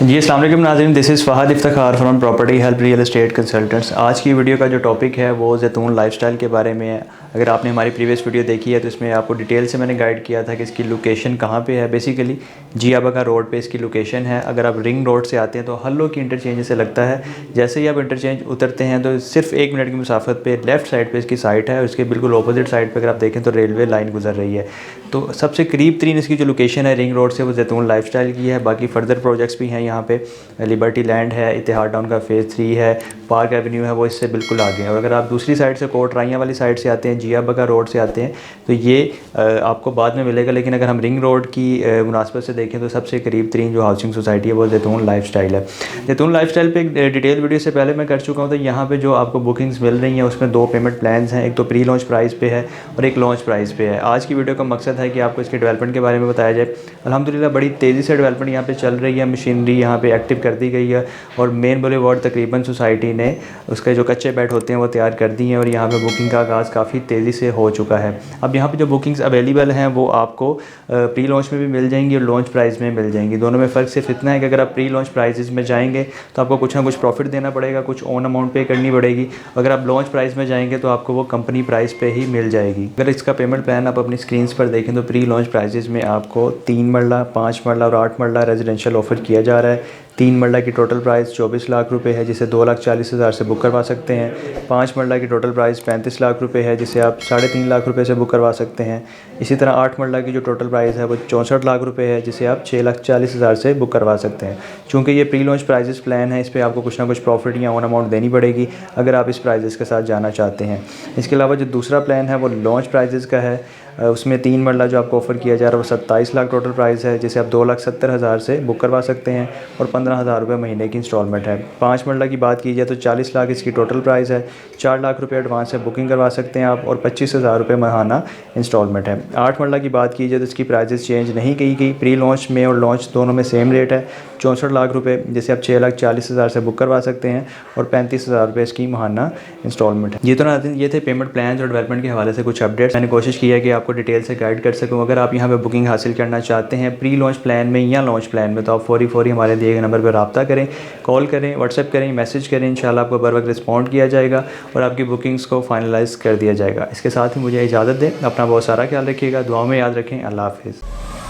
जी अस्सलाम वालेकुम नाज़रीन, this is Fahd Iftikhar from property help real estate consultants. आज की वीडियो का जो टॉपिक है वो जैतून लाइफस्टाइल के बारे में है। अगर आपने हमारी प्रीवियस वीडियो देखी है तो इसमें आपको डिटेल से मैंने गाइड किया था कि इसकी लोकेशन कहाँ पे है। बेसिकली जिया बगा रोड पे इसकी लोकेशन है। अगर आप रिंग रोड से आते हैं तो हल्लो की इंटरचेंज से लगता है। जैसे ही आप इंटरचेंज उतरते हैं तो सिर्फ 1 मिनट की मुसाफत पे लेफ़्ट साइड पे इसकी साइट है। उसके बिल्कुल अपोजिट साइड पे अगर आप देखें तो रेलवे लाइन गुजर रही है। तो सबसे करीब तरीन इसकी जो लोकेशन है रिंग रोड से वो जैतून लाइफस्टाइल की है। बाकी फर्दर प्रोजेक्ट्स भी हैं यहाँ पे। लिबर्टी लैंड है, इतिहाद टाउन का फ़ेज़ 3 है, पार्क एवेन्यू है वो इससे बिल्कुल आगे है। और अगर आप दूसरी साइड से कोटराइयाँ वाली साइड से आते हैं, जिया बगा रोड से आते हैं तो ये आपको बाद में मिलेगा। लेकिन अगर हम रिंग रोड की मुनासबत से देखें तो सबसे करीब तरीन जो हाउसिंग सोसाइटी है वो जैतून लाइफस्टाइल है। जैतून लाइफस्टाइल पे एक डिटेल वीडियो से पहले मैं कर चुका हूँ। तो यहाँ पे जो आपको बुकिंग्स मिल रही हैं उसमें 2 पेमेंट प्लान्स हैं। एक तो प्री लॉन्च प्राइस पे है और एक लॉन्च प्राइस पे है। आज की वीडियो का मकसद है कि आपको इसके डेवलपमेंट के बारे में बताया जाए। अल्हम्दुलिल्लाह बड़ी तेज़ी से डेवलपमेंट यहाँ पे चल रही है। मशीनरी यहाँ पे एक्टिव कर दी गई है और मेन बुलेवार्ड तकरीबन सोसाइटी ने उसके जो कच्चे बेड होते हैं वो तैयार कर दिए हैं और यहाँ पे बुकिंग का आगाज़ काफ़ी तेज़ी से हो चुका है। अब यहाँ पे जो बुकिंग्स अवेलेबल हैं वो आपको प्री लॉन्च में भी मिल जाएंगी और लॉन्च प्राइस में मिल जाएंगी। दोनों में फ़र्क सिर्फ इतना है कि अगर आप प्री लॉन्च प्राइस में जाएंगे तो आपको कुछ ना कुछ प्रॉफिट देना पड़ेगा, कुछ ओन अमाउंट पे करनी पड़ेगी। अगर आप लॉन्च प्राइस में जाएंगे तो आपको वो कंपनी प्राइस पे ही मिल जाएगी। अगर इसका पेमेंट प्लान आप अपनी स्क्रीन पर देखें तो प्री लॉन्च प्राइजेज़ में आपको 3 मरला, 5 मरला और 8 मरला रेजिडेंशियल ऑफ़र किया जा रहा है। 3 मरला की टोटल प्राइस 24 लाख रुपए है जिसे 2,40,000 से बुक करवा सकते हैं। 5 मरला की टोटल प्राइस 35 लाख रुपए है जिसे आप 3.5 लाख रुपए से बुक करवा सकते हैं। इसी तरह 8 मरला की जो टोटल प्राइस है वो 64 लाख रुपए है जिसे आप 6,40,000 से बुक करवा सकते हैं। चूँकि ये प्री लॉन्च प्राइजेस प्लान है इस पर आपको कुछ ना कुछ प्रॉफिट या ऑन अमाउंट देनी पड़ेगी अगर आप इस प्राइजेस के साथ जाना चाहते हैं। इसके अलावा जो दूसरा प्लान है वो लॉन्च प्राइजेस का है। उसमें 3 मरला जो आपको ऑफ़र किया जा रहा है वो 27 लाख टोटल प्राइस है जिसे आप 2,70,000 से बुक करवा सकते हैं और 15,000 रुपये महीने की इंस्टॉलमेंट है। 5 मरला की बात की जाए तो 40 लाख इसकी टोटल प्राइस है। 4 लाख रुपये एडवांस से बुकिंग करवा सकते हैं आप और 25,000 रुपये माहाना इंस्टॉलमेंट है। 8 मरला की बात की जाए तो इसकी प्राइजेस चेंज नहीं की गई। प्री लॉन्च में और लॉन्च दोनों में सेम रेट है 64 लाख रुपये जिसे आप 6,40,000 से बुक करवा सकते हैं और 35,000 रुपये इसकी माहाना इंस्टॉलमेंट है। ये तो नाज़रीन ये थे पेमेंट प्लान और डेवलपमेंट के हवाले से कुछ अपडेट्स। मैंने कोशिश की है कि आपको डिटेल से गाइड कर सकूं। अगर आप यहाँ पे बुकिंग हासिल करना चाहते हैं प्री लॉन्च प्लान में या लॉन्च प्लान में तो आप फौरी हमारे दिए गए नंबर पर रब्ता करें, कॉल करें, व्हाट्सएप करें, मैसेज करें। इंशाल्लाह आपको बर वक्त रिस्पॉन्ड किया जाएगा और आपकी बुकिंग्स को फाइनलाइज़ कर दिया जाएगा। इसके साथ ही मुझे इजाज़त दें। अपना बहुत सारा ख्याल रखिएगा, दुआ में याद रखें। अल्लाह हाफ़िज़।